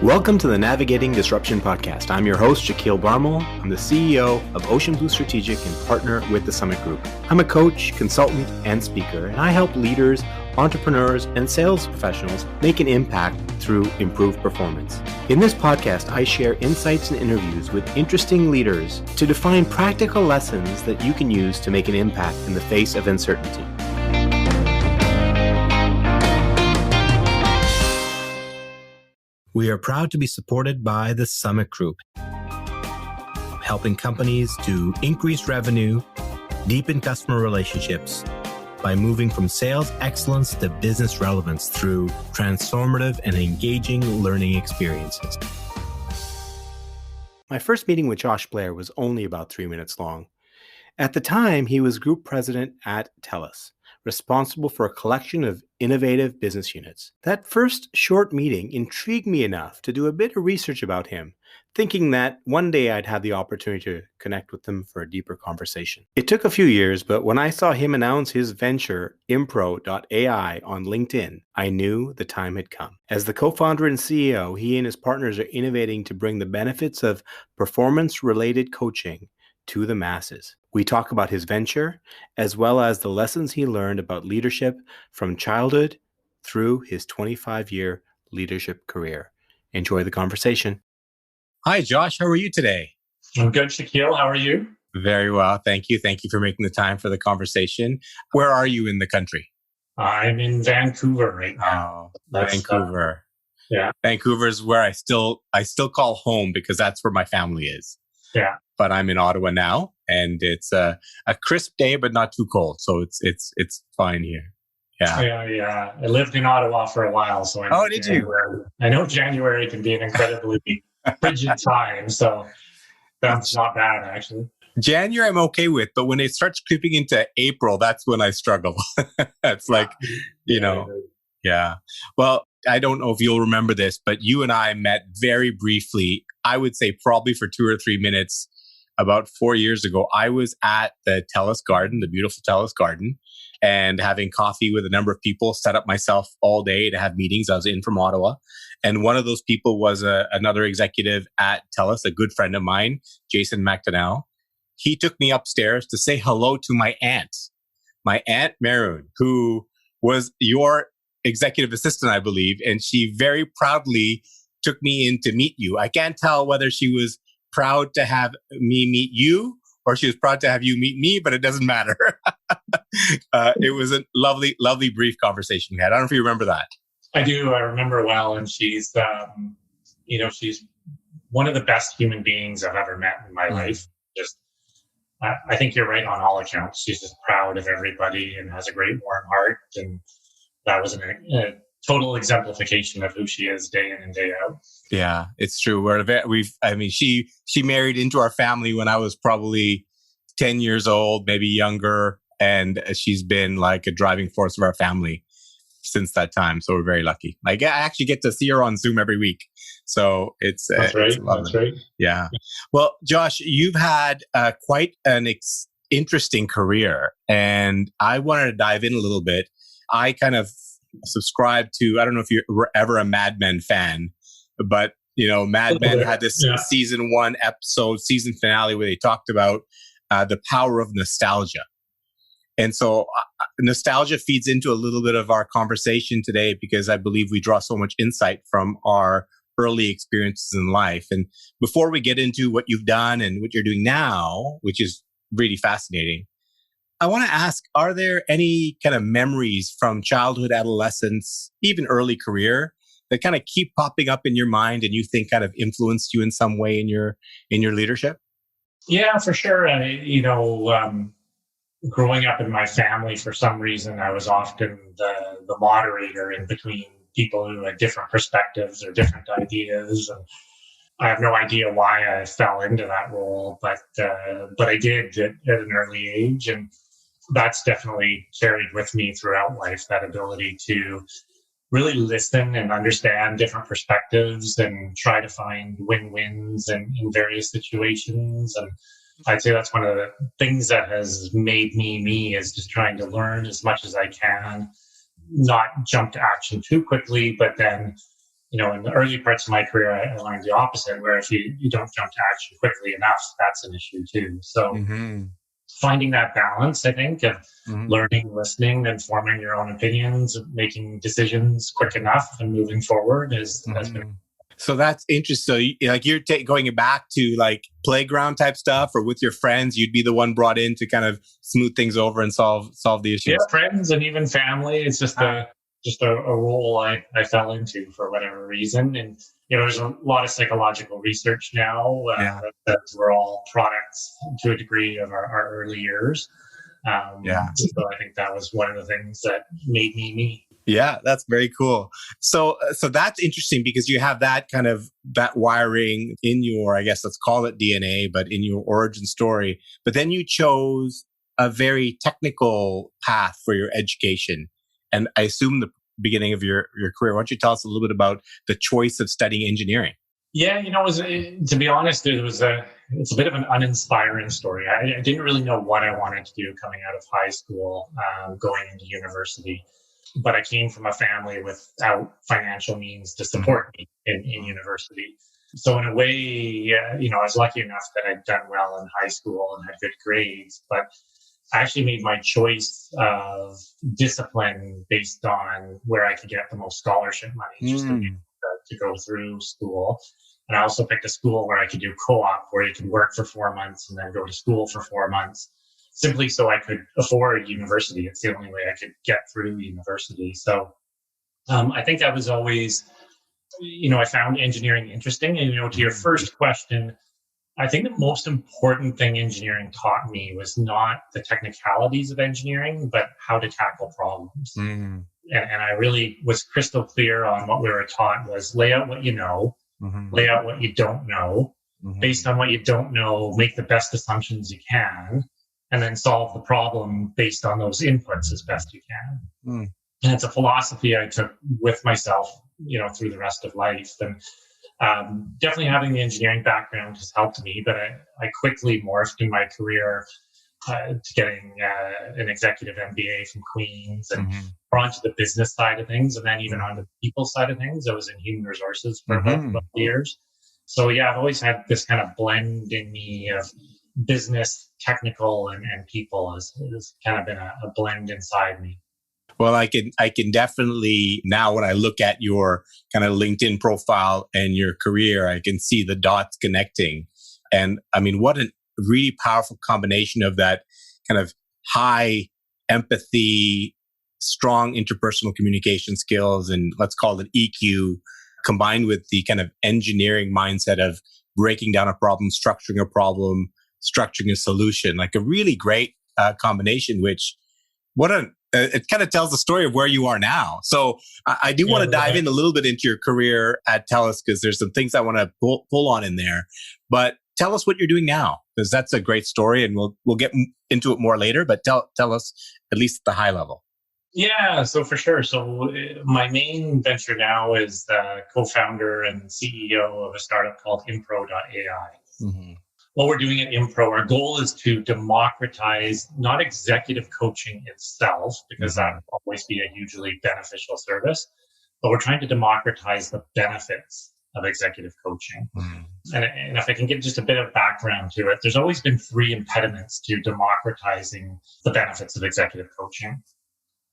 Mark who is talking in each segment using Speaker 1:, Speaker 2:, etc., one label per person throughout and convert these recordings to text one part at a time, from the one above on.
Speaker 1: Welcome to the Navigating Disruption podcast. I'm your host, Shaquille Barmel. I'm the CEO of Ocean Blue Strategic and partner with the Summit Group. I'm a coach, consultant, and speaker, and I help leaders, entrepreneurs, and sales professionals make an impact through improved performance. In this podcast, I share insights and interviews with interesting leaders to define practical lessons that you can use to make an impact in the face of uncertainty. We are proud to be supported by the Summit Group, helping companies to increase revenue, deepen customer relationships by moving from sales excellence to business relevance through transformative and engaging learning experiences. My first meeting with Josh Blair was only about 3 minutes long. At the time, he was group president at TELUS, responsible for a collection of innovative business units. That first short meeting intrigued me enough to do a bit of research about him, thinking that one day I'd have the opportunity to connect with him for a deeper conversation. It took a few years, but when I saw him announce his venture, Impro.ai, on LinkedIn, I knew the time had come. As the co-founder and CEO, he and his partners are innovating to bring the benefits of performance-related coaching to the masses. We talk about his venture, as well as the lessons he learned about leadership from childhood through his 25-year leadership career. Enjoy the conversation. Hi, Josh. How are you today?
Speaker 2: I'm good, Shaquille. How are you?
Speaker 1: Very well. Thank you. Thank you for making the time for the conversation. Where are you in the country?
Speaker 2: I'm in Vancouver right now.
Speaker 1: Vancouver.
Speaker 2: Yeah.
Speaker 1: Vancouver is where I still call home because that's where my family is.
Speaker 2: Yeah.
Speaker 1: But I'm in Ottawa now, and it's a crisp day, but not too cold. So it's fine here.
Speaker 2: Yeah. I lived in Ottawa for a while, so I know I know January can be an incredibly frigid time, so that's not bad actually.
Speaker 1: January I'm okay with, but when it starts creeping into April, that's when I struggle. It's like, yeah. Well, I don't know if you'll remember this, but you and I met very briefly, I would say probably for 2 or 3 minutes, about 4 years ago. I was at the TELUS Garden, the beautiful TELUS Garden, and having coffee with a number of people, set up myself all day to have meetings. I was in from Ottawa. And one of those people was another executive at TELUS, a good friend of mine, Jason McDonnell. He took me upstairs to say hello to my aunt Maroon, who was your executive assistant, I believe. And she very proudly took me in to meet you. I can't tell whether she was proud to have me meet you or she was proud to have you meet me, but it doesn't matter. It was a lovely, lovely brief conversation we had. I don't know if you remember that.
Speaker 2: I do. I remember well. And she's, she's one of the best human beings I've ever met in my life. I think you're right on all accounts. She's just proud of everybody and has a great warm heart. And that was a total exemplification of who she is day in and day out.
Speaker 1: Yeah, it's true. She married into our family when I was probably 10 years old, maybe younger. And she's been like a driving force of our family since that time. So we're very lucky. I actually get to see her on Zoom every week. So that's
Speaker 2: right.
Speaker 1: Yeah. Well, Josh, you've had quite an interesting career, and I wanted to dive in a little bit. I kind of subscribe to, I don't know if you were ever a Mad Men fan, but Mad Men had this season 1 episode, season finale, where they talked about the power of nostalgia. And so nostalgia feeds into a little bit of our conversation today because I believe we draw so much insight from our early experiences in life. And before we get into what you've done and what you're doing now, which is really fascinating, I want to ask, are there any kind of memories from childhood, adolescence, even early career that kind of keep popping up in your mind and you think kind of influenced you in some way in your leadership?
Speaker 2: Yeah, for sure. Growing up in my family, for some reason, I was often the moderator in between people who had different perspectives or different ideas. And I have no idea why I fell into that role, but I did at an early age. And that's definitely carried with me throughout life, that ability to really listen and understand different perspectives and try to find win-wins in various situations. And I'd say that's one of the things that has made me is just trying to learn as much as I can, not jump to action too quickly, but then In the early parts of my career, I learned the opposite, where if you don't jump to action quickly enough, that's an issue too. So finding that balance, I think, of learning, listening, and forming your own opinions, making decisions quick enough and moving forward has been.
Speaker 1: So that's interesting. So like you're going back to like playground type stuff, or with your friends, you'd be the one brought in to kind of smooth things over and solve the issues.
Speaker 2: Yeah, friends and even family. It's just a role I fell into for whatever reason. And there's a lot of psychological research now that we're all products to a degree of our early years. So I think that was one of the things that made me me.
Speaker 1: Yeah, that's very cool. So that's interesting because you have that kind of that wiring in your, I guess let's call it DNA, but in your origin story. But then you chose a very technical path for your education. And I assume the beginning of your career. Why don't you tell us a little bit about the choice of studying engineering?
Speaker 2: Yeah, to be honest, it's a bit of an uninspiring story. I didn't really know what I wanted to do coming out of high school, going into university. But I came from a family without financial means to support me in university. So in a way, I was lucky enough that I'd done well in high school and had good grades, but I actually made my choice of discipline based on where I could get the most scholarship money just to go through school. And I also picked a school where I could do co-op, where you could work for 4 months and then go to school for 4 months, simply so I could afford university. It's the only way I could get through university. So I think that was always, I found engineering interesting. And, to your first question, I think the most important thing engineering taught me was not the technicalities of engineering, but how to tackle problems. And I really was crystal clear on what we were taught was lay out what you know, lay out what you don't know. Based on what you don't know, make the best assumptions you can, and then solve the problem based on those inputs as best you can. And it's a philosophy I took with myself, through the rest of life. And definitely having the engineering background has helped me, but I quickly morphed in my career to getting an executive MBA from Queen's and onto the business side of things, and then even onto the people side of things. I was in human resources for about 12 years. So yeah, I've always had this kind of blend in me of business, technical, and people. Has kind of been a blend inside me.
Speaker 1: Well, I can definitely now when I look at your kind of LinkedIn profile and your career, I can see the dots connecting. And I mean, what a really powerful combination of that kind of high empathy, strong interpersonal communication skills, and let's call it EQ, combined with the kind of engineering mindset of breaking down a problem, structuring a solution, like a really great combination, which it kind of tells the story of where you are now. So I do want to dive in a little bit into your career at TELUS because there's some things I want to pull on in there. But tell us what you're doing now, because that's a great story, and we'll get into it more later. But tell us at least at the high level.
Speaker 2: Yeah, so for sure. So my main venture now is the co-founder and CEO of a startup called Impro.ai. What we're doing at Impro, our goal is to democratize not executive coaching itself, because that will always be a hugely beneficial service, but we're trying to democratize the benefits of executive coaching. And if I can give just a bit of background to it, there's always been 3 impediments to democratizing the benefits of executive coaching.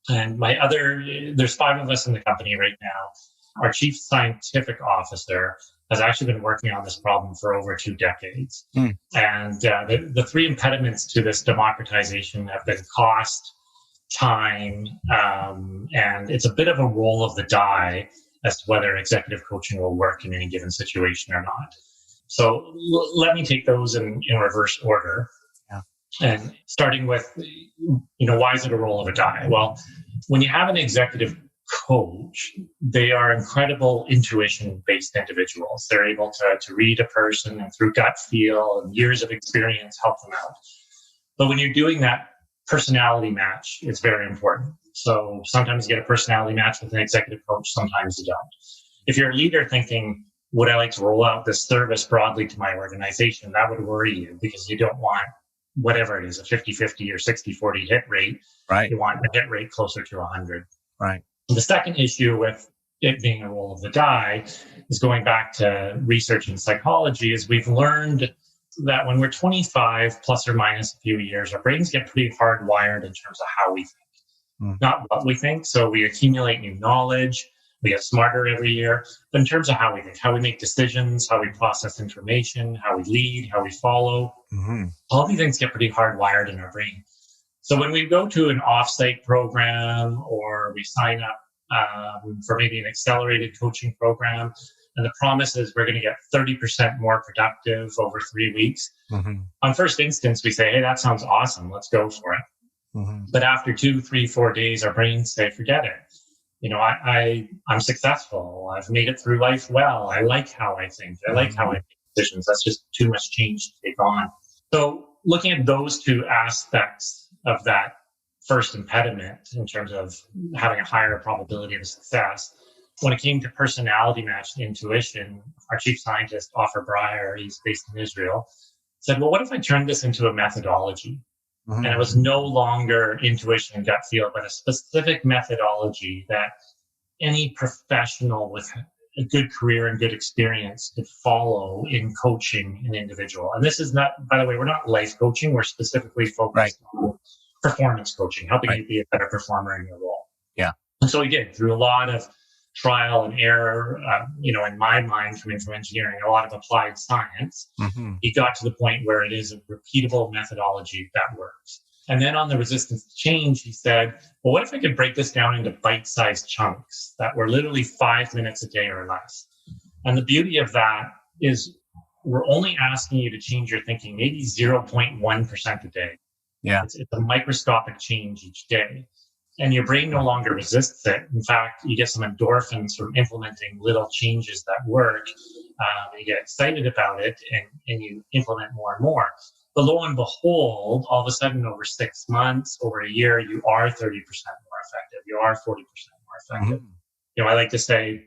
Speaker 2: And there's 5 of us in the company right now. Our chief scientific officer has actually been working on this problem for over 2 decades. And the 3 impediments to this democratization have been cost, time, and it's a bit of a roll of the die as to whether executive coaching will work in any given situation or not. So let me take those in reverse order. And starting with, why is it a roll of a die? Well, when you have an executive coach, they are incredible intuition-based individuals. They're able to read a person and through gut feel and years of experience help them out. But when you're doing that, personality match is very important. So sometimes you get a personality match with an executive coach, sometimes you don't. If you're a leader thinking, would I like to roll out this service broadly to my organization, that would worry you because you don't want whatever it is, a 50-50 or 60-40 hit rate.
Speaker 1: Right.
Speaker 2: You want a hit rate closer to 100.
Speaker 1: Right.
Speaker 2: The second issue with it being a roll of the die, is going back to research in psychology, is we've learned that when we're 25 plus or minus a few years, our brains get pretty hardwired in terms of how we think, not what we think. So we accumulate new knowledge, we get smarter every year, but in terms of how we think, how we make decisions, how we process information, how we lead, how we follow, all these things get pretty hardwired in our brain. So when we go to an offsite program or we sign up for maybe an accelerated coaching program, and the promise is we're going to get 30% more productive over 3 weeks. On first instance, we say, hey, that sounds awesome. Let's go for it. But after 2, 3, 4 days, our brains say, forget it. I'm successful. I've made it through life well. I like how I think. I like how I make decisions. That's just too much change to take on. So looking at those two aspects of that first impediment in terms of having a higher probability of success, when it came to personality matched intuition, our chief scientist, Ofer Breyer, he's based in Israel, said, well, what if I turned this into a methodology? And it was no longer intuition and gut feel, but a specific methodology that any professional with a good career and good experience could follow in coaching an individual. And this is not, by the way, we're not life coaching. We're specifically focused on performance coaching, helping you be a better performer in your role.
Speaker 1: Yeah.
Speaker 2: And so we did, through a lot of trial and error, in my mind, coming from engineering, a lot of applied science, he got to the point where it is a repeatable methodology that works. And then on the resistance to change, he said, well, what if I could break this down into bite-sized chunks that were literally 5 minutes a day or less? And the beauty of that is we're only asking you to change your thinking maybe 0.1% a day.
Speaker 1: Yeah.
Speaker 2: It's a microscopic change each day. And your brain no longer resists it. In fact, you get some endorphins from implementing little changes that work. You get excited about it and you implement more and more. But lo and behold, all of a sudden, over 6 months, over a year, you are 30% more effective. You are 40% more effective. I like to say,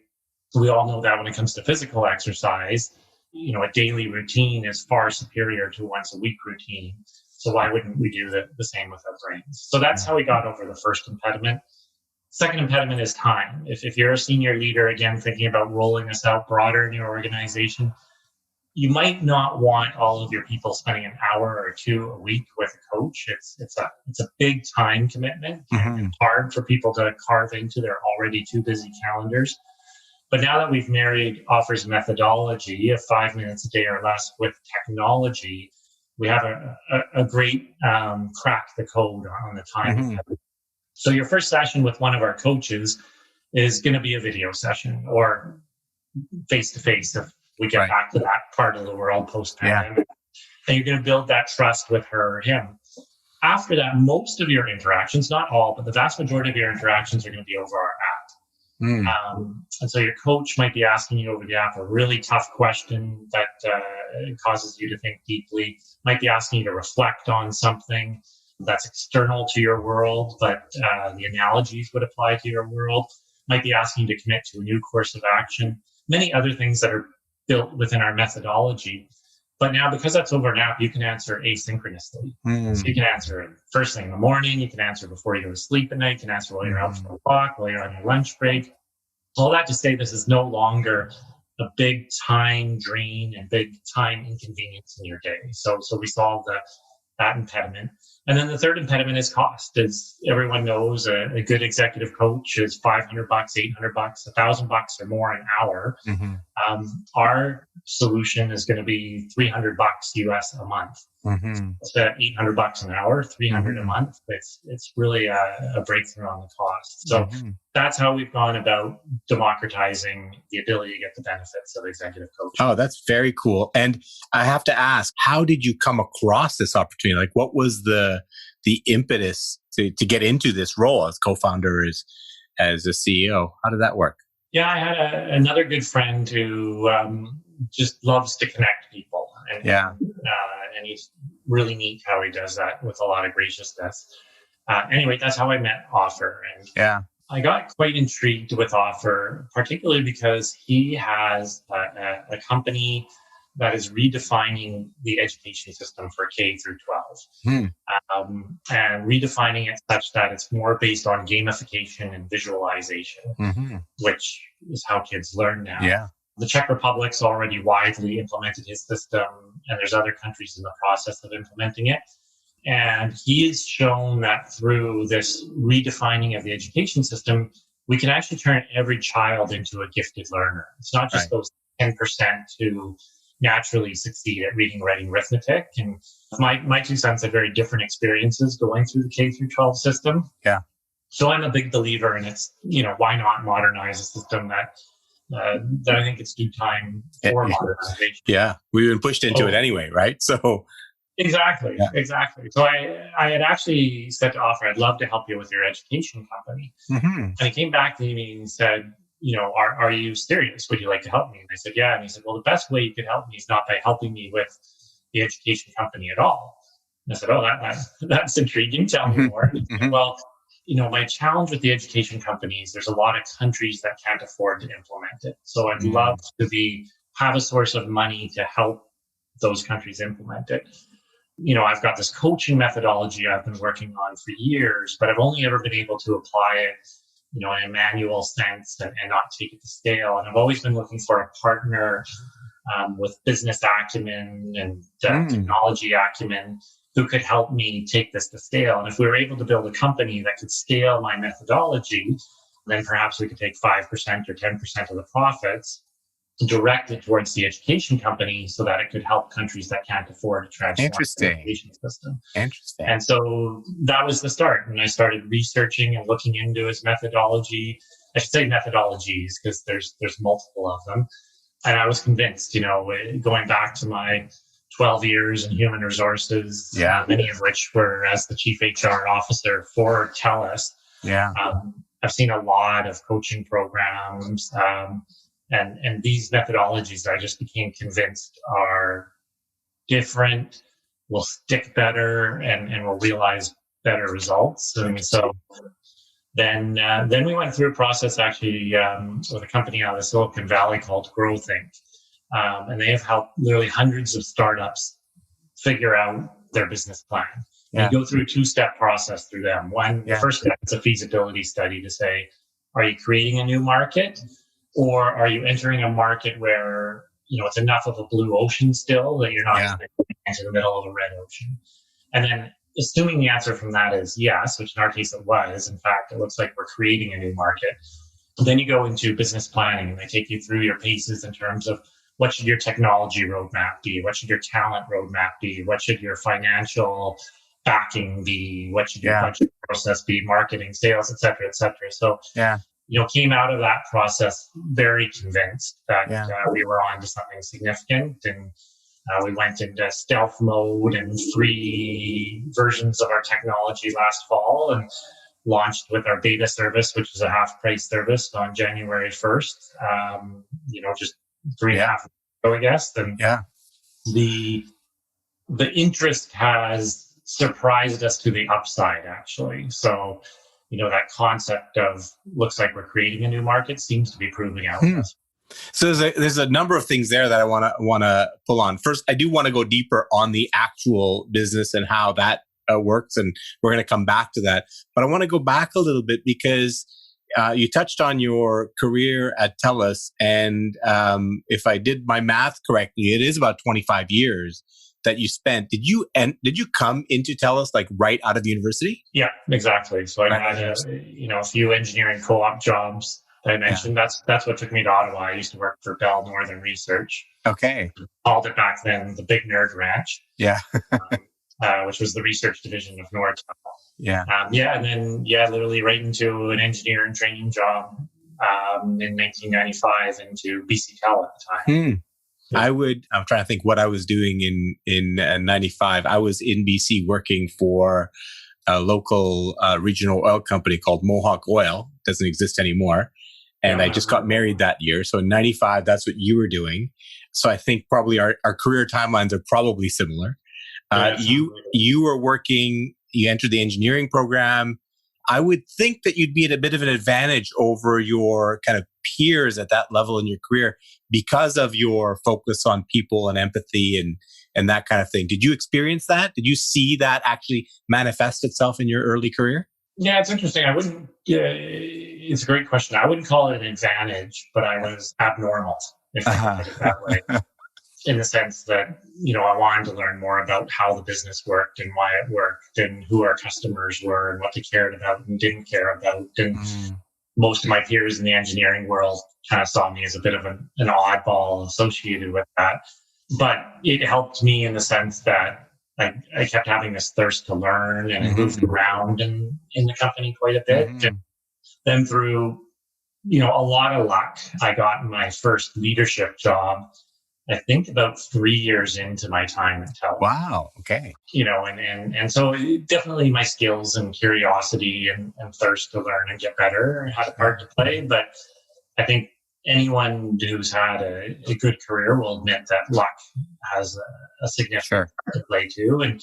Speaker 2: we all know that when it comes to physical exercise, a daily routine is far superior to a once a week routine. So why wouldn't we do the same with our brains? So that's how we got over the first impediment. Second impediment is time. If you're a senior leader, again, thinking about rolling this out broader in your organization, you might not want all of your people spending an hour or two a week with a coach. It's a big time commitment. It's hard for people to carve into their already too busy calendars. But now that we've married Offer's methodology of 5 minutes a day or less with technology, we have a great crack the code on the time. So your first session with one of our coaches is going to be a video session or face-to-face if we get back to that part of the world post-pandemic. And you're going to build that trust with her or him. After that, most of your interactions, not all, but the vast majority of your interactions are going to be over our app. And so your coach might be asking you over the app a really tough question that causes you to think deeply, might be asking you to reflect on something that's external to your world, but the analogies would apply to your world, might be asking you to commit to a new course of action, many other things that are built within our methodology. But now, because that's over an app, you can answer asynchronously. So you can answer first thing in the morning, you can answer before you go to sleep at night, you can answer while you're out for a walk, while you're on your lunch break. All that to say, this is no longer a big time drain and big time inconvenience in your day. So we solve that impediment. And then the third impediment is cost. As everyone knows, a good executive coach is $500, $800, $1,000 or more an hour. Our solution is going to be $300 US a month. It's $800 an hour, $300 a month. It's really a breakthrough on the cost. So that's how we've gone about democratizing the ability to get the benefits of executive coaching.
Speaker 1: Oh, that's very cool. And I have to ask, how did you come across this opportunity? Like, what was the impetus to get into this role as co-founder, as a CEO? How did that work?
Speaker 2: Yeah, I had another good friend who just loves to connect people. And he's really neat how he does that with a lot of graciousness. Anyway, that's how I met Offer. And I got quite intrigued with Offer, particularly because he has a company that is redefining the education system for K through 12. And redefining it such that it's more based on gamification and visualization, which is how kids learn now.
Speaker 1: Yeah.
Speaker 2: The Czech Republic's already widely implemented his system, and there's other countries in the process of implementing it. And he has shown that through this redefining of the education system, we can actually turn every child into a gifted learner. It's not just those 10% who naturally succeed at reading, writing, arithmetic. And my two sons had very different experiences going through the K through 12 system.
Speaker 1: Yeah.
Speaker 2: So I'm a big believer in it's, why not modernize a system that I think it's due time for modernization.
Speaker 1: Yeah. We've been pushed into it anyway, right? So
Speaker 2: Exactly. So I had actually said to Offer, I'd love to help you with your education company. And he came back to me and said, are you serious? Would you like to help me? And I said, yeah. And he said, well, the best way you could help me is not by helping me with the education company at all. And I said, oh, that's intriguing. Tell me more. Said, well, my challenge with the education companies, there's a lot of countries that can't afford to implement it. So I'd love to have a source of money to help those countries implement it. I've got this coaching methodology I've been working on for years, but I've only ever been able to apply it, in a manual sense and not take it to scale. And I've always been looking for a partner with business acumen and technology acumen who could help me take this to scale. And if we were able to build a company that could scale my methodology, then perhaps we could take 5% or 10% of the profits, direct it towards the education company so that it could help countries that can't afford to transform the education system.
Speaker 1: Interesting.
Speaker 2: And so that was the start. And I started researching and looking into his methodology. I should say methodologies because there's multiple of them. And I was convinced, going back to my 12 years in human resources, many of which were as the chief HR officer for TELUS. I've seen a lot of coaching programs, and these methodologies I just became convinced are different, will stick better, and will realize better results. And so then we went through a process actually with a company out of Silicon Valley called Growth Inc. And they have helped literally hundreds of startups figure out their business plan. You go through a 2-step process through them. The first step is a feasibility study to say, are you creating a new market? Or are you entering a market where, it's enough of a blue ocean still that you're not into the middle of a red ocean? And then assuming the answer from that is yes, which in our case it was, in fact, it looks like we're creating a new market. Then you go into business planning and they take you through your paces in terms of what should your technology roadmap be? What should your talent roadmap be? What should your financial backing be? What should your budget process be? Marketing, sales, et cetera, et cetera. So, came out of that process very convinced that we were on to something significant. And we went into stealth mode and free versions of our technology last fall and launched with our beta service, which is a half-price service on January 1st, just 3.5 years ago, I guess. And the interest has surprised us to the upside, actually. So, that concept of looks like we're creating a new market seems to be proving out.
Speaker 1: So there's a number of things there that I want to pull on. First, I do want to go deeper on the actual business and how that works, and we're going to come back to that. But I want to go back a little bit because you touched on your career at TELUS, and if I did my math correctly, it is about 25 years that you spent. Did you come into TELUS like right out of university?
Speaker 2: Yeah, exactly. So I had a few engineering co-op jobs that I mentioned. That's what took me to Ottawa. I used to work for Bell Northern Research.
Speaker 1: Okay.
Speaker 2: Called it back then the Big Nerd Ranch.
Speaker 1: Yeah.
Speaker 2: Which was the research division of Nortel.
Speaker 1: And
Speaker 2: then literally right into an engineering training job in 1995 into BC Tel at the time.
Speaker 1: I'm trying to think what I was doing in 95. I was in BC working for a local regional oil company called Mohawk Oil. Doesn't exist anymore. And I just got married that year. So in 95, that's what you were doing. So I think probably our career timelines are probably similar. You were working, you entered the engineering program. I would think that you'd be at a bit of an advantage over your kind of peers at that level in your career because of your focus on people and empathy and that kind of thing. Did you experience that? Did you see that actually manifest itself in your early career?
Speaker 2: Yeah, it's interesting. I wouldn't. It's a great question. I wouldn't call it an advantage, but I was abnormal, if I can put it that way, in the sense that I wanted to learn more about how the business worked and why it worked, and who our customers were, and what they cared about and didn't care about. And most of my peers in the engineering world kind of saw me as a bit of an oddball associated with that. But it helped me in the sense that I kept having this thirst to learn, and I moved around in the company quite a bit. And then through, a lot of luck, I got my first leadership job, I think about 3 years into my time at TELUS.
Speaker 1: Wow. Okay.
Speaker 2: And so definitely my skills and curiosity and thirst to learn and get better had a part to play. But I think anyone who's had a good career will admit that luck has a significant part to play too. And,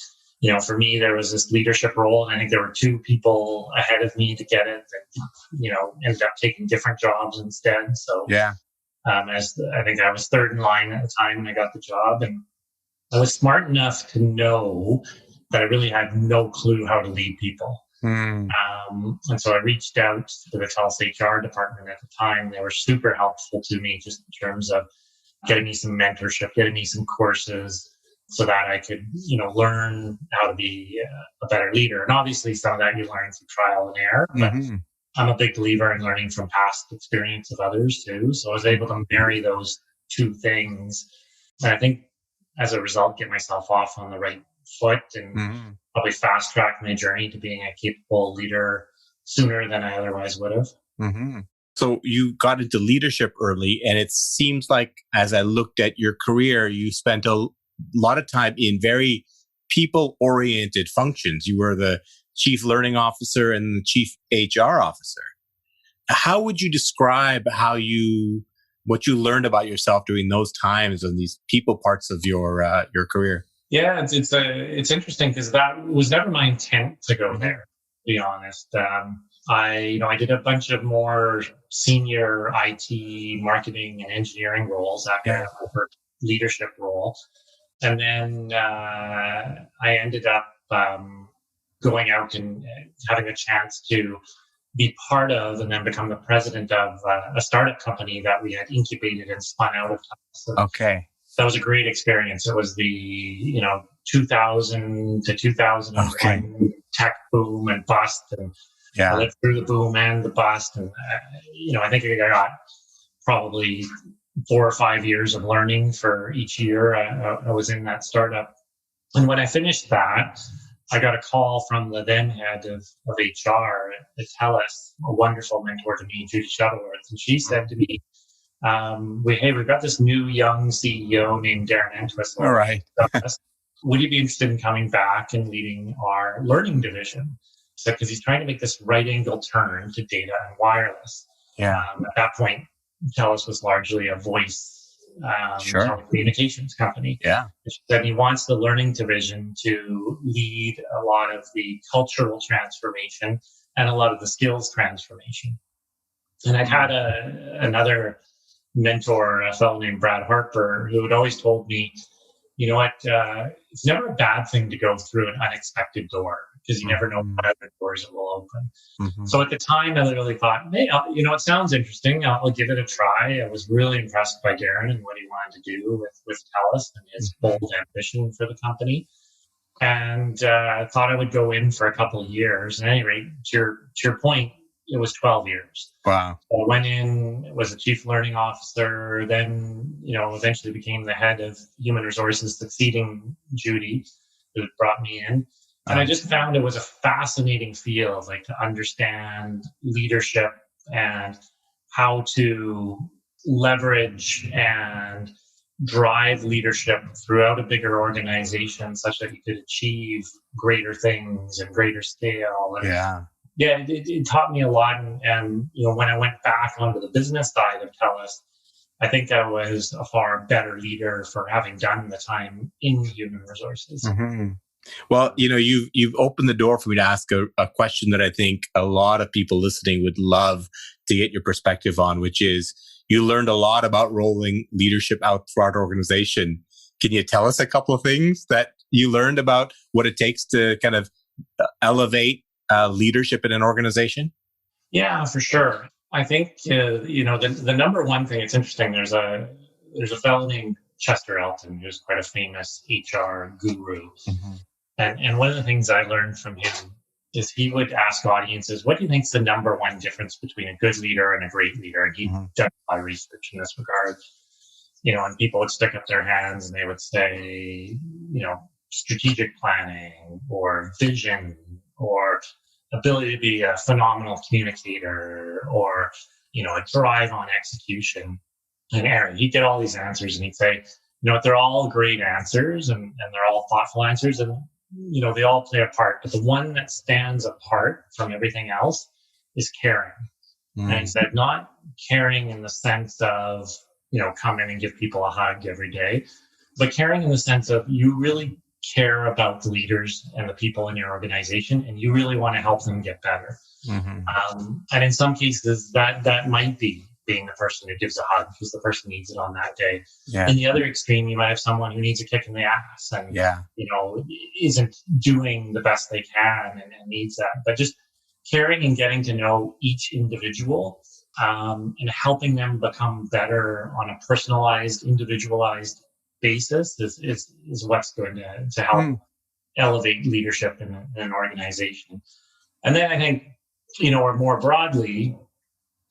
Speaker 2: for me, there was this leadership role, and I think there were two people ahead of me to get it that, ended up taking different jobs instead. So I think I was third in line at the time when I got the job, and I was smart enough to know that I really had no clue how to lead people. And so I reached out to the TELUS HR department at the time. They were super helpful to me just in terms of getting me some mentorship, getting me some courses so that I could, learn how to be a better leader. And obviously some of that you learn through trial and error, but I'm a big believer in learning from past experience of others too. So I was able to marry those two things. And I think as a result, get myself off on the right foot and probably fast track my journey to being a capable leader sooner than I otherwise would have.
Speaker 1: So you got into leadership early, and it seems like as I looked at your career, you spent a lot of time in very people-oriented functions. You were the chief learning officer and the chief HR officer. How would you describe what you learned about yourself during those times and these people parts of your career?
Speaker 2: Yeah, it's interesting because that was never my intent to go there, to be honest. I did a bunch of more senior IT, marketing, and engineering roles after I got my first leadership role. And then I ended up going out and having a chance to be part of and then become the president of a startup company that we had incubated and spun out of. So that was a great experience. It was the 2000 to 2001 tech boom and bust, and I lived through the boom and the bust. And I think I got probably 4 or 5 years of learning for each year I was in that startup. And when I finished that, I got a call from the then head of HR at TELUS, a wonderful mentor to me, Judy Shuttleworth. And she said to me, we've got this new young CEO named Darren Entwistle.
Speaker 1: All right.
Speaker 2: Would you be interested in coming back and leading our learning division? So, because he's trying to make this right angle turn to data and wireless. At that point, TELUS was largely a voice telecommunications company. She said he wants the learning division to lead a lot of the cultural transformation and a lot of the skills transformation. And I'd had another mentor, a fellow named Brad Harper, who had always told me, it's never a bad thing to go through an unexpected door, because you never know what other doors it will open. So at the time, I really thought, hey, it sounds interesting. I'll give it a try. I was really impressed by Darren and what he wanted to do with TELUS and his bold ambition for the company. And I thought I would go in for a couple of years. At any rate, to your point, it was 12 years.
Speaker 1: Wow.
Speaker 2: So I went in, was a chief learning officer, then, eventually became the head of human resources, succeeding Judy, who brought me in. And I just found it was a fascinating field, to understand leadership and how to leverage and drive leadership throughout a bigger organization such that you could achieve greater things and greater scale. And it taught me a lot. And when I went back onto the business side of TELUS, I think I was a far better leader for having done the time in human resources.
Speaker 1: Well, you've opened the door for me to ask a question that I think a lot of people listening would love to get your perspective on, which is you learned a lot about rolling leadership out throughout our organization. Can you tell us a couple of things that you learned about what it takes to kind of elevate leadership in an organization?
Speaker 2: Yeah, for sure. I think the number one thing. It's interesting. There's a fellow named Chester Elton who's quite a famous HR guru,
Speaker 1: Mm-hmm.
Speaker 2: and one of the things I learned from him is he would ask audiences, "What do you think is the number one difference between a good leader and a great leader?" And he
Speaker 1: Mm-hmm.
Speaker 2: done a lot of research in this regard. And people would stick up their hands and they would say, strategic planning or vision or ability to be a phenomenal communicator or, a drive on execution. And Aaron, he'd get all these answers and he'd say, they're all great answers and they're all thoughtful answers and, they all play a part. But the one that stands apart from everything else is caring. And he said, not caring in the sense of, come in and give people a hug every day, but caring in the sense of you really care about the leaders and the people in your organization and you really want to help them get better. And in some cases that might be being the person who gives a hug because the person needs it on that day.
Speaker 1: Yeah.
Speaker 2: In the other extreme, you might have someone who needs a kick in the ass and, isn't doing the best they can and needs that. But just caring and getting to know each individual and helping them become better on a personalized, individualized basis is what's going to help elevate leadership in an organization. And then I think, or more broadly,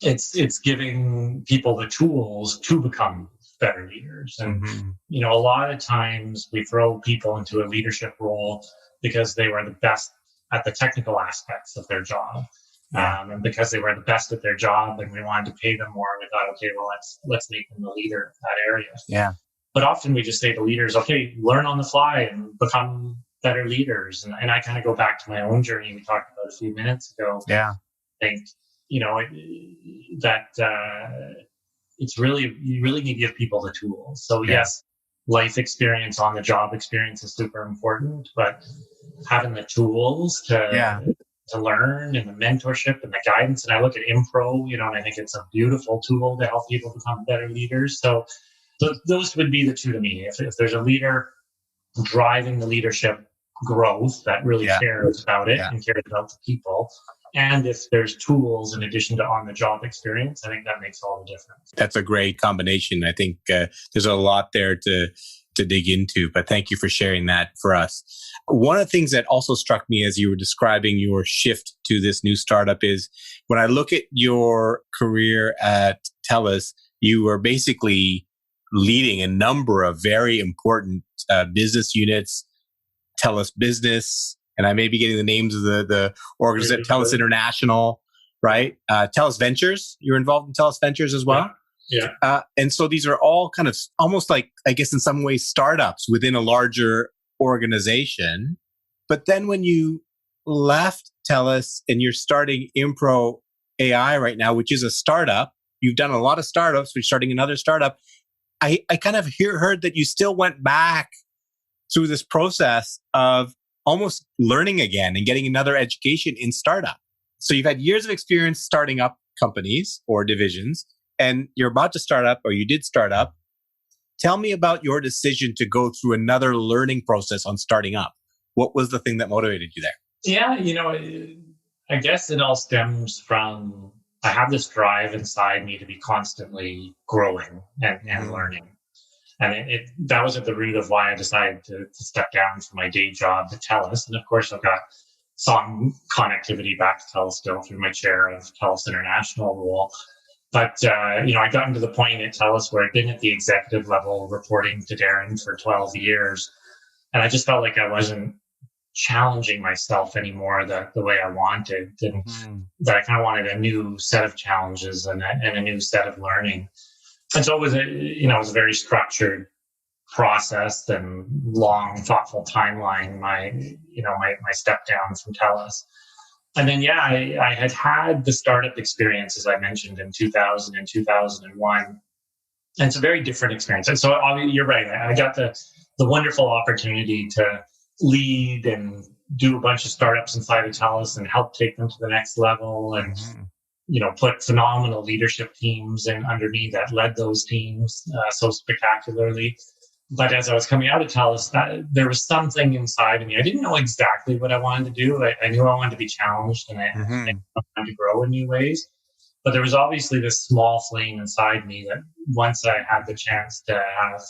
Speaker 2: it's giving people the tools to become better leaders. And, a lot of times we throw people into a leadership role because they were the best at the technical aspects of their job. And because they were the best at their job and we wanted to pay them more, we thought, okay, well, let's make them the leader of that area.
Speaker 1: Yeah.
Speaker 2: But often we just say to leaders, okay, learn on the fly and become better leaders. And I kind of go back to my own journey we talked about a few minutes ago.
Speaker 1: Yeah.
Speaker 2: I think, it's really, you really need to give people the tools. So yes, life experience on the job experience is super important, but having the tools to learn and the mentorship and the guidance. And I look at Impro, and I think it's a beautiful tool to help people become better leaders. So those would be the two to me. If there's a leader driving the leadership growth that really cares about it and cares about the people, and if there's tools in addition to on-the-job experience, I think that makes all the difference.
Speaker 1: That's a great combination. I think there's a lot there to dig into, but thank you for sharing that for us. One of the things that also struck me as you were describing your shift to this new startup is when I look at your career at TELUS, you were basically leading a number of very important business units, TELUS Business, and I may be getting the names of the organization, TELUS International, right? TELUS Ventures, you're involved in TELUS Ventures as well?
Speaker 2: Yeah.
Speaker 1: And so these are all kind of almost like, I guess in some ways, startups within a larger organization. But then when you left TELUS and you're starting Impro AI right now, which is a startup, you've done a lot of startups, you're starting another startup. I kind of heard that you still went back through this process of almost learning again and getting another education in startup. So you've had years of experience starting up companies or divisions, and you're about to start up, or you did start up. Tell me about your decision to go through another learning process on starting up. What was the thing that motivated you there?
Speaker 2: Yeah, I guess it all stems from I have this drive inside me to be constantly growing and learning. And that was at the root of why I decided to step down from my day job to TELUS. And of course, I've got some connectivity back to TELUS still through my chair of TELUS International role. But, I gotten to the point at TELUS where I'd been at the executive level reporting to Darren for 12 years. And I just felt like I wasn't challenging myself anymore the way I wanted. And that I kind of wanted a new set of challenges and a new set of learning. And so it was a very structured process and long, thoughtful timeline, my step down from TELUS. And then, I had the startup experience, as I mentioned, in 2000 and 2001. And it's a very different experience. And so you're right. I got the wonderful opportunity to lead and do a bunch of startups inside of TELUS and help take them to the next level, and put phenomenal leadership teams in under me that led those teams so spectacularly. But as I was coming out of TELUS, there was something inside of me. I didn't know exactly what I wanted to do. I knew I wanted to be challenged, and I wanted to grow in new ways. But there was obviously this small flame inside me that once I had the chance to have,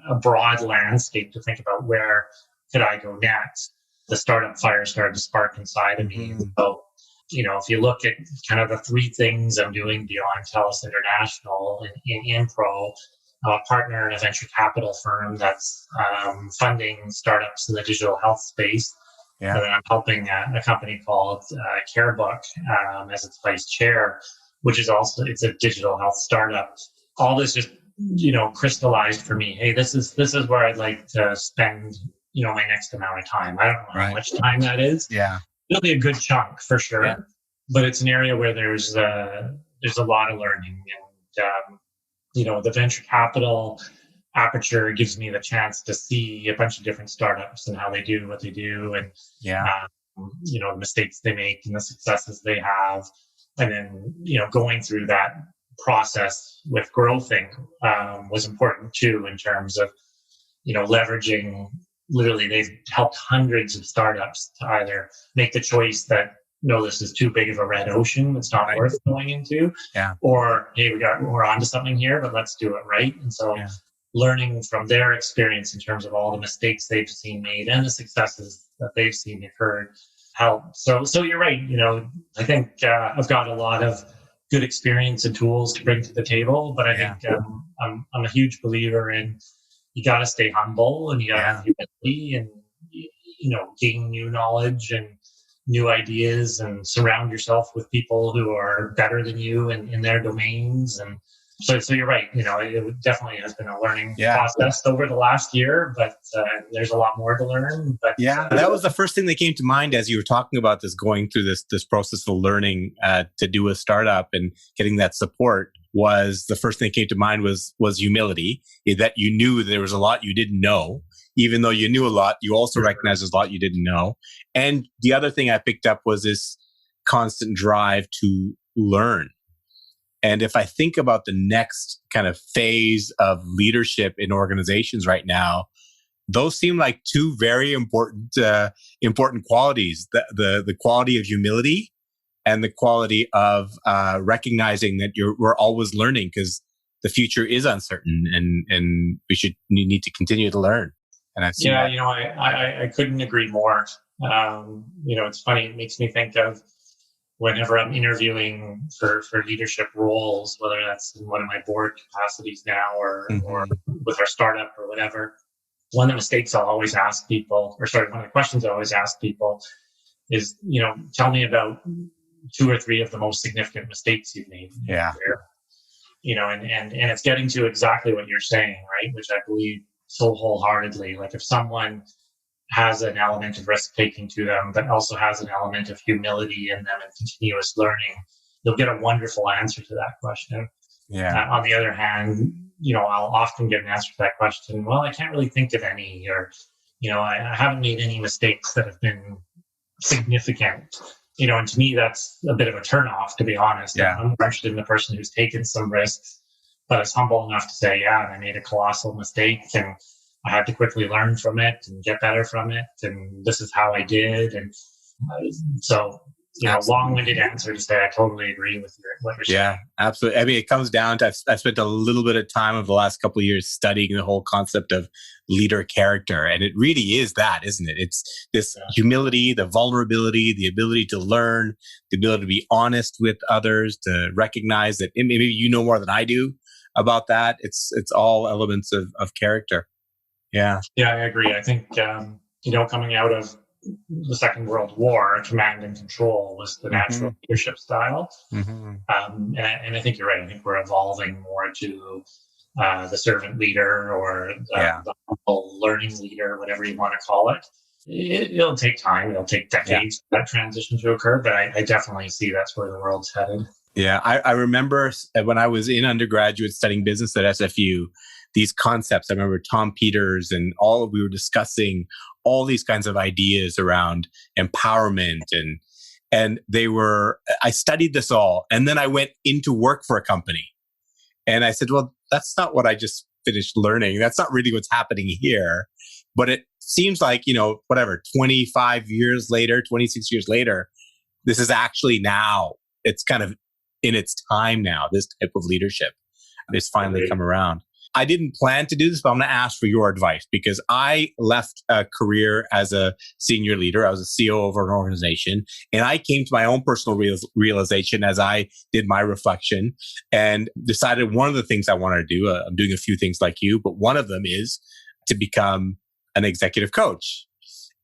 Speaker 2: a broad landscape to think about where could I go next, the startup fire started to spark inside of me. So, if you look at kind of the three things I'm doing beyond TELUS International in Impro, I'm a partner in a venture capital firm that's funding startups in the digital health space. Yeah. And then I'm helping a company called Carebook as its vice chair, which is also, it's a digital health startup. All this just, crystallized for me. Hey, this is where I'd like to spend, my next amount of time. I don't know how much time that is.
Speaker 1: Yeah.
Speaker 2: It'll be a good chunk for sure. Yeah. But it's an area where there's a lot of learning, and the venture capital aperture gives me the chance to see a bunch of different startups and how they do what they do, and the mistakes they make and the successes they have, and then going through that process with growthing was important too, in terms of leveraging. Literally, they've helped hundreds of startups to either make the choice that no, this is too big of a red ocean, it's not worth going into, or hey, we're onto something here, but let's do it right. And so learning from their experience in terms of all the mistakes they've seen made and the successes that they've seen occurred help. So you're right. I think I've got a lot of good experience and tools to bring to the table, but I think I'm a huge believer in, you got to stay humble, and you got to have humility, and gain new knowledge and new ideas, and surround yourself with people who are better than you in their domains. And so you're right. It definitely has been a learning process over the last year, but there's a lot more to learn. But
Speaker 1: that was the first thing that came to mind as you were talking about this, going through this process of learning to do a startup and getting that support. Was the first thing that came to mind was humility, that you knew there was a lot you didn't know. Even though you knew a lot, you also recognized there's a lot you didn't know. And the other thing I picked up was this constant drive to learn. And if I think about the next kind of phase of leadership in organizations right now, those seem like two very important qualities: the quality of humility and the quality of recognizing that we're always learning, because the future is uncertain, and you need to continue to learn. And I've seen
Speaker 2: I couldn't agree more. It's funny. It makes me think of whenever I'm interviewing for leadership roles, whether that's in one of my board capacities now or with our startup or whatever. One of the mistakes I'll always ask people, one of the questions I always ask people is, tell me about 2 or 3 of the most significant mistakes you've made in your career. And it's getting to exactly what you're saying, right? Which I believe so wholeheartedly. Like, if someone has an element of risk taking to them, but also has an element of humility in them and continuous learning, you'll get a wonderful answer to that question. On the other hand, I'll often get an answer to that question, well, I can't really think of any, or, I haven't made any mistakes that have been significant. And to me, that's a bit of a turnoff, to be honest. I'm more interested in the person who's taken some risks, but is humble enough to say, I made a colossal mistake, and I had to quickly learn from it and get better from it. And this is how I did. And long-winded answer to say, I totally agree with what you're saying.
Speaker 1: Yeah, absolutely. I mean, it comes down to, I've spent a little bit of time over the last couple of years studying the whole concept of leader character. And it really is that, isn't it? It's this humility, the vulnerability, the ability to learn, the ability to be honest with others, to recognize that maybe you know more than I do about that. It's all elements of character. Yeah,
Speaker 2: I agree. I think, coming out of the Second World War, command and control was the natural leadership style. And I think you're right. I think we're evolving more to the servant leader, or the humble learning leader, whatever you want to call it. It'll take time. It'll take decades for that transition to occur, but I definitely see that's where the world's headed.
Speaker 1: Yeah, I remember when I was in undergraduate studying business at SFU, these concepts. I remember Tom Peters and we were discussing all these kinds of ideas around empowerment and I studied this all. And then I went into work for a company and I said, well, that's not what I just finished learning. That's not really what's happening here. But it seems like, 25 years later, 26 years later, this is actually now, it's kind of in its time now, this type of leadership has finally come around. I didn't plan to do this, but I'm going to ask for your advice because I left a career as a senior leader. I was a CEO of an organization, and I came to my own personal realization as I did my reflection and decided one of the things I wanted to do, I'm doing a few things like you, but one of them is to become an executive coach.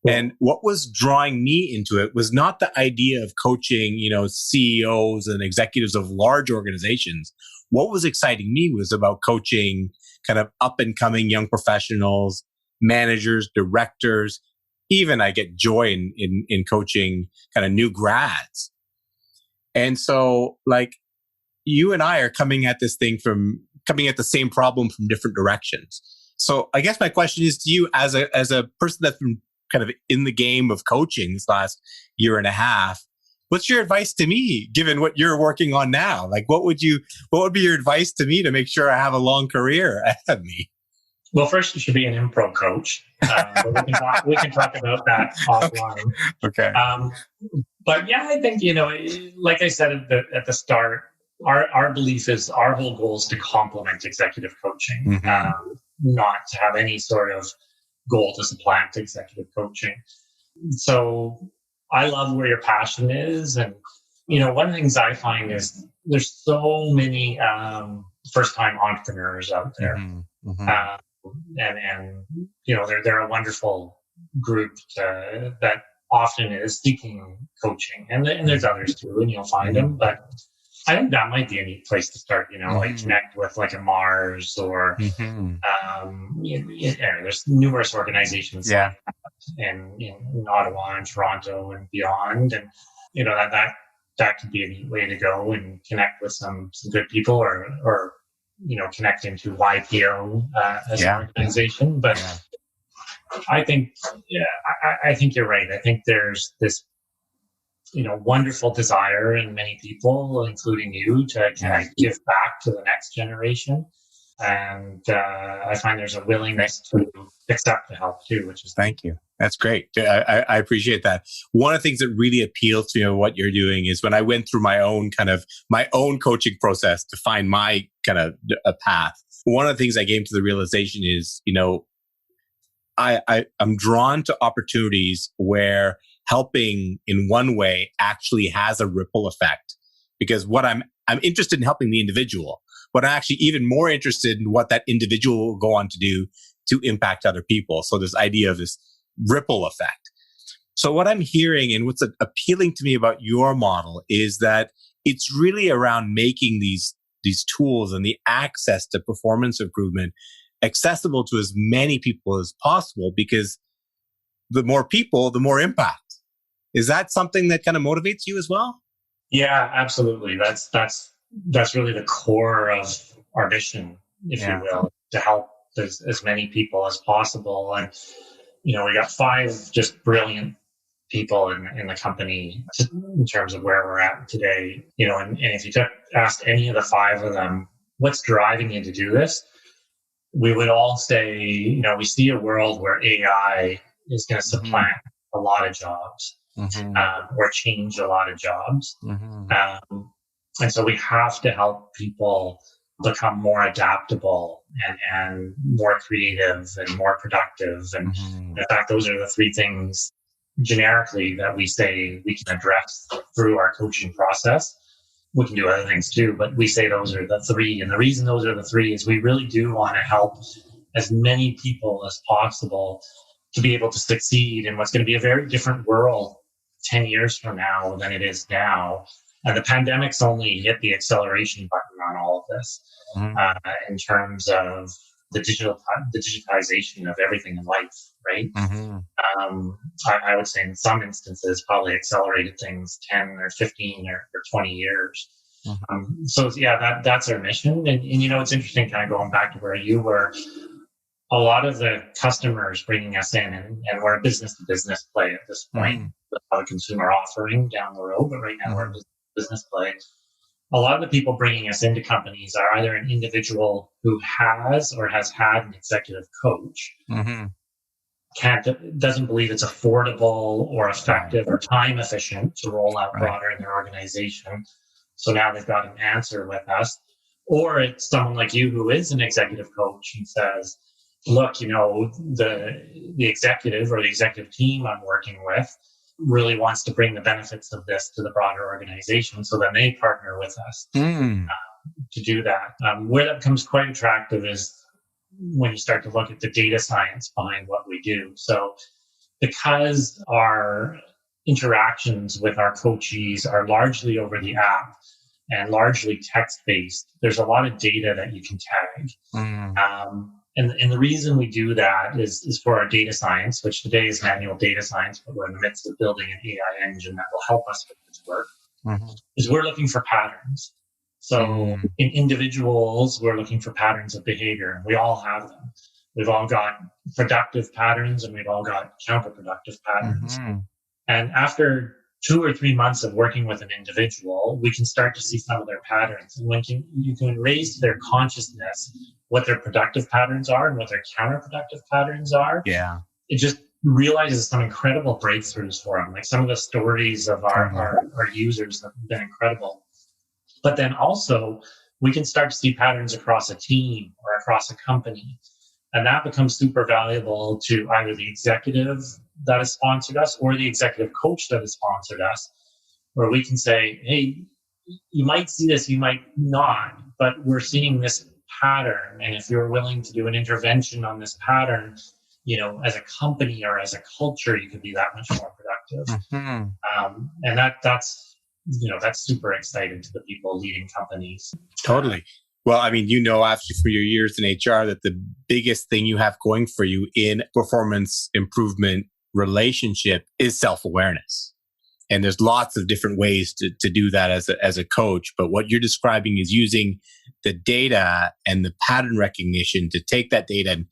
Speaker 1: And what was drawing me into it was not the idea of coaching, CEOs and executives of large organizations. What was exciting me was about coaching kind of up and coming young professionals, managers, directors. Even I get joy in coaching kind of new grads. And so like you and I are coming at the same problem from different directions. So I guess my question is to you as a person that's been kind of in the game of coaching this last year and a half, what's your advice to me, given what you're working on now? Like, what would be your advice to me to make sure I have a long career ahead of me?
Speaker 2: Well, first you should be an improv coach. But we can talk about that offline.
Speaker 1: Okay.
Speaker 2: But yeah, I think, like I said at the start, our belief is our whole goal is to complement executive coaching, not to have any sort of goal to supplant executive coaching. So I love where your passion is. And, one of the things I find is there's so many first-time entrepreneurs out there. And they're a wonderful group that often is seeking coaching. And there's others too, and you'll find them. But I think that might be a neat place to start, like connect with like a Mars or, there's numerous organizations like that in Ottawa and Toronto and beyond. And, that could be a neat way to go and connect with some good people or connect into YPO as an organization. But I think, I think you're right. I think there's this wonderful desire in many people, including you, to kind of give back to the next generation. And I find there's a willingness to accept the help too, which is
Speaker 1: thank you. That's great. I appreciate that. One of the things that really appeals to me of what you're doing is when I went through my own coaching process to find my kind of a path. One of the things I came to the realization is, I'm drawn to opportunities where helping in one way actually has a ripple effect, because what I'm interested in helping the individual, but I'm actually even more interested in what that individual will go on to do to impact other people. So this idea of this ripple effect. So what I'm hearing and what's appealing to me about your model is that it's really around making these tools and the access to performance improvement accessible to as many people as possible, because the more people, the more impact. Is that something that kind of motivates you as well?
Speaker 2: Yeah, absolutely. That's really the core of our mission, if you will, to help as many people as possible. And, we got 5 just brilliant people in the company in terms of where we're at today, and if you asked any of the 5 of them, what's driving you to do this? We would all say, we see a world where AI is going to supplant a lot of jobs. Or change a lot of jobs. And so we have to help people become more adaptable and more creative and more productive. And in fact, those are the 3 things generically that we say we can address through our coaching process. We can do other things too, but we say those are the 3. And the reason those are the 3 is we really do want to help as many people as possible to be able to succeed in what's going to be a very different world 10 years from now than it is now. And the pandemic's only hit the acceleration button on all of this in terms of the digitization of everything in life, right? I would say in some instances probably accelerated things 10 or 15 or 20 years. So yeah, that's our mission. And it's interesting kind of going back to where you were. a lot of the customers bringing us in, and we're a business to business play at this point, without a consumer offering down the road, but right now we're a business play. A lot of the people bringing us into companies are either an individual who has or has had an executive coach, doesn't believe it's affordable or effective or time efficient to roll out broader in their organization. So now they've got an answer with us. Or it's someone like you who is an executive coach and says, look, you know, the executive or the executive team I'm working with really wants to bring the benefits of this to the broader organization. So then they partner with us to do that. Where that becomes quite attractive is when you start to look at the data science behind what we do. So because our interactions with our coachees are largely over the app and largely text-based, there's a lot of data that you can tag. And the reason we do that is for our data science, which today is manual data science, but we're in the midst of building an AI engine that will help us with this work, is we're looking for patterns. So in individuals, we're looking for patterns of behavior, and we all have them. We've all got productive patterns and we've all got counterproductive patterns. And after 2 or 3 months of working with an individual, we can start to see some of their patterns. And when you can raise to their consciousness what their productive patterns are and what their counterproductive patterns are, it just realizes some incredible breakthroughs for them. Like some of the stories of our users have been incredible. But then also, we can start to see patterns across a team or across a company. And that becomes super valuable to either the executive that has sponsored us or the executive coach that has sponsored us, where we can say, hey, you might see this, you might not, but we're seeing this pattern. And if you're willing to do an intervention on this pattern, you know, as a company or as a culture, you could be that much more productive. And that's super exciting to the people leading companies.
Speaker 1: Totally. Well, I mean, you know, after for your years in HR, that the biggest thing you have going for you in performance improvement relationship is self-awareness. And there's lots of different ways to do that as a coach. But what you're describing is using the data and the pattern recognition to take that data and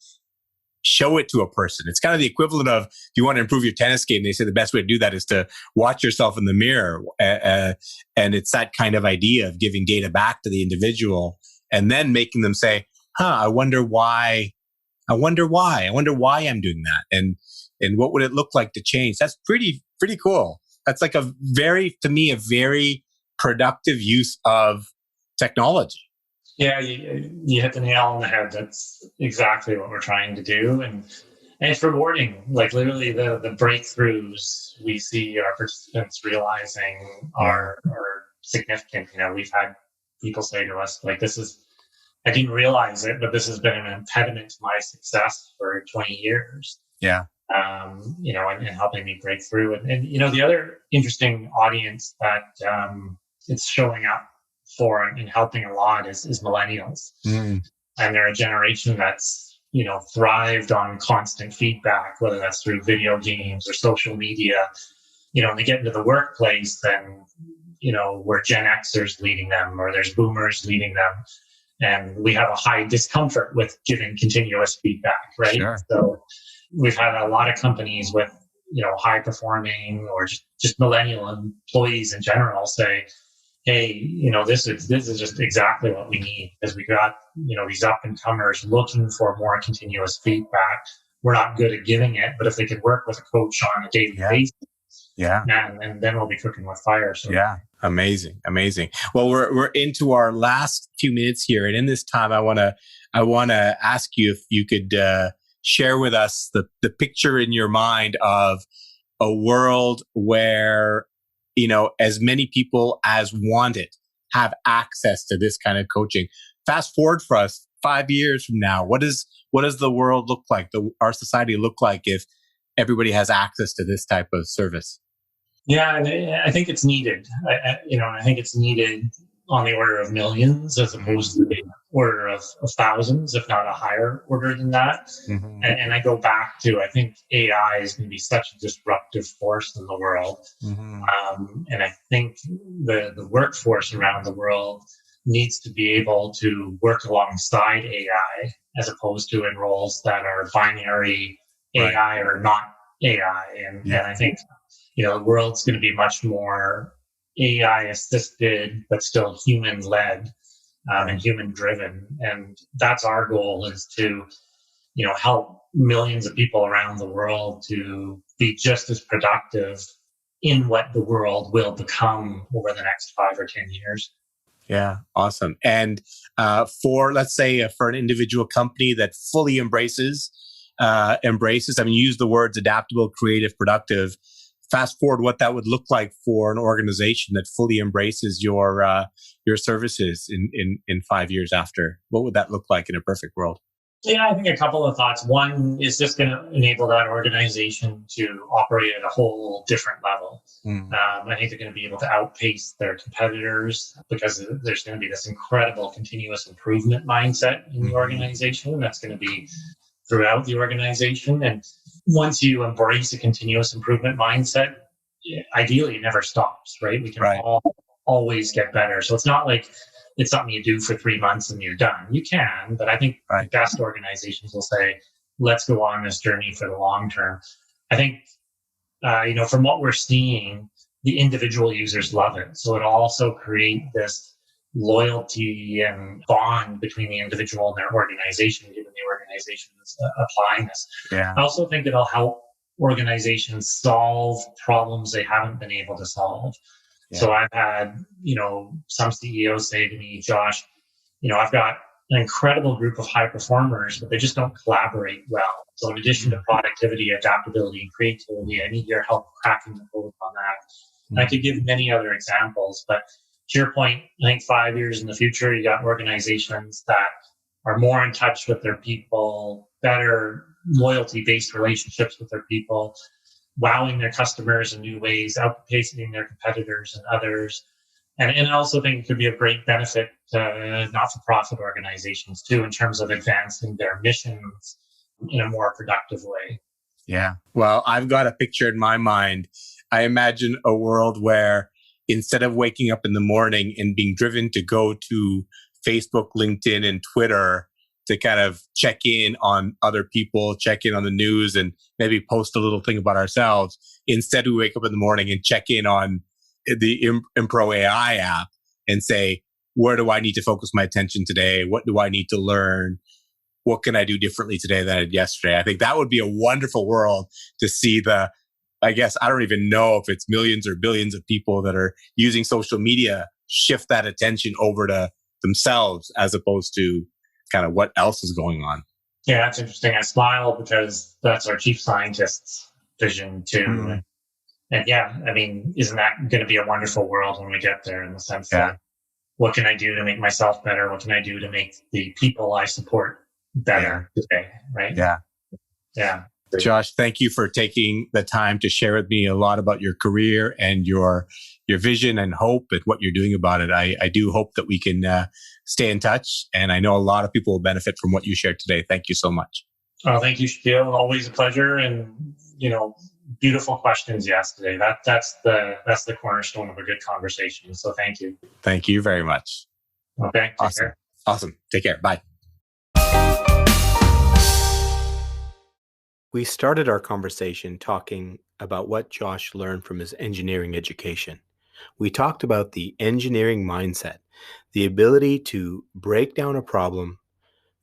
Speaker 1: show it to a person. It's kind of the equivalent of, if you want to improve your tennis game, they say the best way to do that is to watch yourself in the mirror. And it's that kind of idea of giving data back to the individual and then making them say, I wonder why I'm doing that. And what would it look like to change? That's pretty cool. That's like to me, a very productive use of technology.
Speaker 2: Yeah, you hit the nail on the head. That's exactly what we're trying to do. And it's rewarding. Like literally the breakthroughs we see our participants realizing are significant. You know, we've had people say to us, like, I didn't realize it, but this has been an impediment to my success for 20 years.
Speaker 1: Yeah.
Speaker 2: You know, and helping me break through. And, you know, the other interesting audience that it's showing up for and helping a lot is millennials. And they're a generation that's, you know, thrived on constant feedback, whether that's through video games or social media. You know, when they get into the workplace, then, you know, we're Gen Xers leading them or there's boomers leading them. And we have a high discomfort with giving continuous feedback, right?
Speaker 1: Sure.
Speaker 2: So we've had a lot of companies with, you know, high performing or just millennial employees in general say, hey, you know, this is just exactly what we need because we got, you know, these up and comers looking for more continuous feedback. We're not good at giving it, but if they could work with a coach on a daily basis, man, and then we'll be cooking with fire. So
Speaker 1: amazing. Well, we're into our last few minutes here, and in this time, I want to ask you if you could share with us the picture in your mind of a world where, you know, as many people as want it have access to this kind of coaching. Fast forward for us 5 years from now, what does the world look like? Our society look like if everybody has access to this type of service?
Speaker 2: Yeah, I think it's needed. I think it's needed on the order of millions as opposed to the order of thousands, if not a higher order than that. And I go back to, I think AI is going to be such a disruptive force in the world. And I think the workforce around the world needs to be able to work alongside AI as opposed to in roles that are binary AI or not AI. And I think, the world's going to be much more AI assisted, but still human led and human driven. And that's our goal, is to, help millions of people around the world to be just as productive in what the world will become over the next 5 or 10 years.
Speaker 1: Yeah, awesome. And let's say, for an individual company that fully embraces, I mean, you use the words adaptable, creative, productive. Fast forward what that would look like for an organization that fully embraces your services in 5 years after. What would that look like in a perfect world?
Speaker 2: Yeah, I think a couple of thoughts. One is just going to enable that organization to operate at a whole different level. I think they're going to be able to outpace their competitors because there's going to be this incredible continuous improvement mindset in the organization that's going to be throughout the organization. And once you embrace a continuous improvement mindset, ideally it never stops, right? We can always get better. So it's not like it's something you do for 3 months and you're done. You can, but I think the best organizations will say, let's go on this journey for the long term. I think, from what we're seeing, the individual users love it. So it'll also create this loyalty and bond between the individual and their organization, given the organization is applying this.
Speaker 1: Yeah.
Speaker 2: I also think it'll help organizations solve problems they haven't been able to solve. Yeah. So I've had, some CEOs say to me, Josh, I've got an incredible group of high performers, but they just don't collaborate well. So in addition to productivity, adaptability, and creativity, I need your help cracking the code on that. And I could give many other examples, but to your point, I think 5 years in the future, you got organizations that are more in touch with their people, better loyalty-based relationships with their people, wowing their customers in new ways, outpacing their competitors and others. And I also think it could be a great benefit to not-for-profit organizations too, in terms of advancing their missions in a more productive way.
Speaker 1: Yeah. Well, I've got a picture in my mind. I imagine a world where instead of waking up in the morning and being driven to go to Facebook, LinkedIn, and Twitter to kind of check in on other people, check in on the news, and maybe post a little thing about ourselves. Instead, we wake up in the morning and check in on the Impro AI app and say, where do I need to focus my attention today? What do I need to learn? What can I do differently today than I did yesterday? I think that would be a wonderful world to see I guess, I don't even know if it's millions or billions of people that are using social media shift that attention over to themselves as opposed to kind of what else is going on.
Speaker 2: Yeah, that's interesting. I smile because that's our chief scientist's vision too. And yeah, I mean, isn't that going to be a wonderful world when we get there, in the sense that what can I do to make myself better? What can I do to make the people I support better today? Right?
Speaker 1: Yeah.
Speaker 2: Yeah.
Speaker 1: Josh, thank you for taking the time to share with me a lot about your career and your vision and hope and what you're doing about it. I do hope that we can stay in touch, and I know a lot of people will benefit from what you shared today. Thank you so much.
Speaker 2: Oh, thank you, Shaquille. Always a pleasure, and beautiful questions yesterday. That's the cornerstone of a good conversation. So thank you.
Speaker 1: Thank you very much.
Speaker 2: Okay.
Speaker 1: Awesome.
Speaker 2: Care.
Speaker 1: Awesome. Take care. Bye.
Speaker 3: We started our conversation talking about what Josh learned from his engineering education. We talked about the engineering mindset, the ability to break down a problem,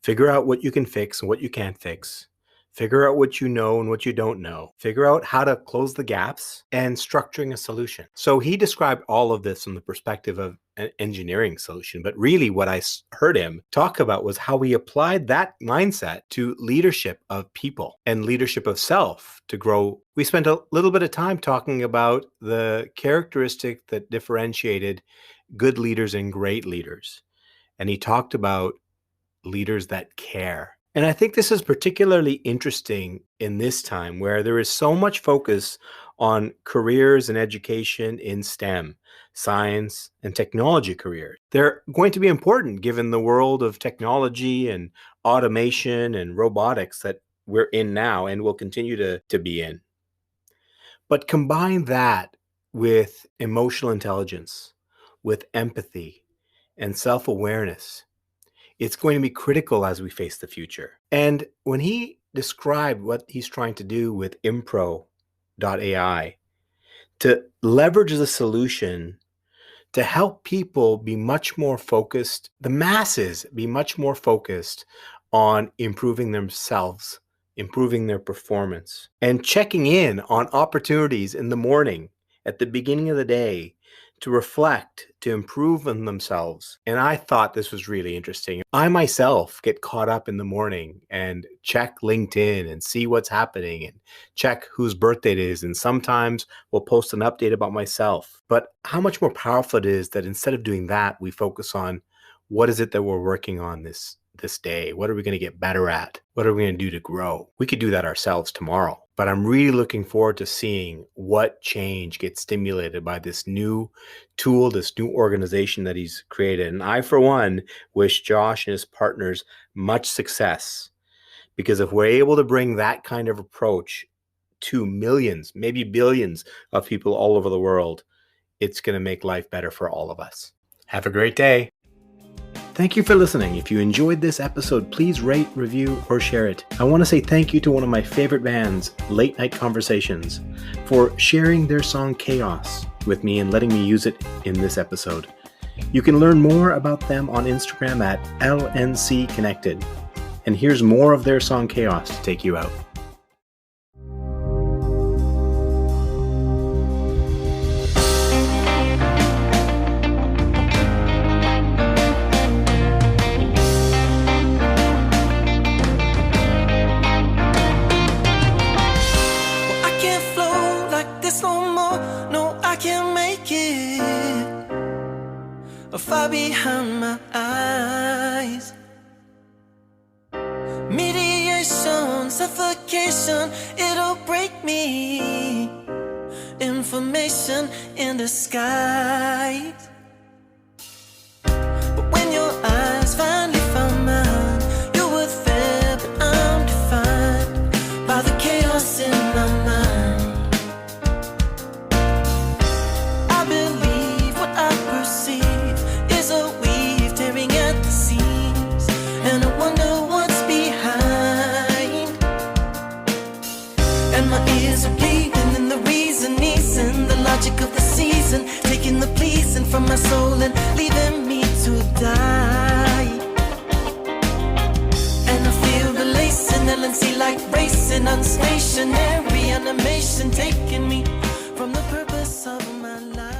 Speaker 3: figure out what you can fix and what you can't fix, figure out what you know and what you don't know, figure out how to close the gaps, and structuring a solution. So he described all of this from the perspective of an engineering solution. But really what I heard him talk about was how he applied that mindset to leadership of people and leadership of self to grow. We spent a little bit of time talking about the characteristic that differentiated good leaders and great leaders. And he talked about leaders that care. And I think this is particularly interesting in this time where there is so much focus on careers and education in STEM, science and technology careers. They're going to be important given the world of technology and automation and robotics that we're in now and will continue to be in. But combine that with emotional intelligence, with empathy, and self-awareness. It's going to be critical as we face the future. And when he described what he's trying to do with impro.ai, to leverage the solution to help people be much more focused, the masses be much more focused on improving themselves, improving their performance, and checking in on opportunities in the morning, at the beginning of the day, to reflect, to improve on themselves. And I thought this was really interesting. I myself get caught up in the morning and check LinkedIn and see what's happening and check whose birthday it is. And sometimes we'll post an update about myself. But how much more powerful it is that instead of doing that, we focus on what is it that we're working on this day? What are we going to get better at? What are we going to do to grow? We could do that ourselves tomorrow. But I'm really looking forward to seeing what change gets stimulated by this new tool, this new organization that he's created. And I, for one, wish Josh and his partners much success, because if we're able to bring that kind of approach to millions, maybe billions of people all over the world, it's going to make life better for all of us. Have a great day. Thank you for listening. If you enjoyed this episode, please rate, review, or share it. I want to say thank you to one of my favorite bands, Late Night Conversations, for sharing their song Chaos with me and letting me use it in this episode. You can learn more about them on Instagram at LNC Connected. And here's more of their song Chaos to take you out.
Speaker 4: Far behind my eyes, mediation, suffocation, it'll break me. Information in the skies. But when your eyes finally found mine, you were there, but I'm defined by the chaos in my mind. I believe what I perceive is a weave tearing at the seams, and I wonder what's behind. And my ears are bleeding, and the reason isn't the logic of the season, taking the pleasing from my soul and leaving me to die. And I feel the lacing, LNC like racing, unstationary animation taking me from the purpose of my life.